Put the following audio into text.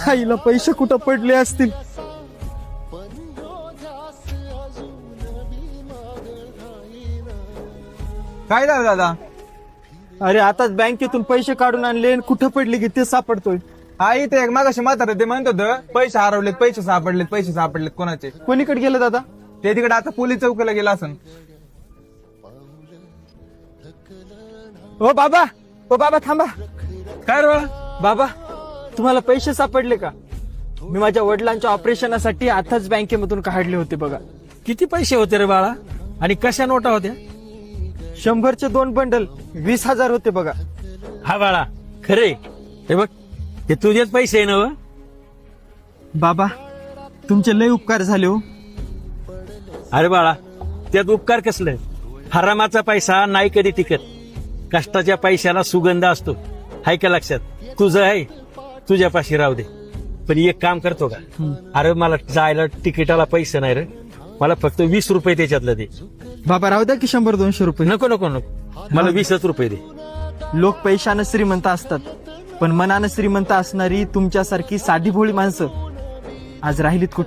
आईला पैसे कुठं पडले असतील. काय झालं दादा? अरे आताच बँकेतून पैसे काढून आणले आणि कुठं पडले की ते सापडतोय. हा इथे एक मागाशी म्हातारा ते म्हणत होतं पैसे हरवलेत, पैसे सापडलेत कोणाचे. कोणीकडे गेले दादा? ते तिकडे आता पोलीस चौकीला गेला असन. ओ बाबा थांबा. काय रे बाळा? बाबा तुम्हाला पैसे सापडले का? मी माझ्या वडिलांच्या ऑपरेशनासाठी आताच बँकेमधून काढले होते बघा. किती पैसे होते रे बाळा? आणि कशा नोटा होत्या? 100चे 2 बंडल 20,000 होते बघा. हा बाळा खरे. हे बघ हे तुझेच पैसे आहे ना व? बाबा तुमचे लय उपकार झाले हो. अरे बाळा त्यात उपकार कसले? हरामाचा पैसा नाही कधी टिकत. कष्टाच्या पैशाला सुगंध असतो. हाय का लक्षात? तुझं आहे तुझ्यापाशी राहू दे. पण एक काम करतो का? अरे मला जायला तिकिटाला पैसे नाही रे. मला फक्त 20 रुपये त्याच्यातलं दे. बाबा राहू द्या की 100-200 रुपये. नको नको नको, मला 20 रुपये दे. लोक पैशानं श्रीमंत असतात पण मनानं श्रीमंत असणारी तुमच्यासारखी साधी भोळी माणसं आज राहिलीत कुठे?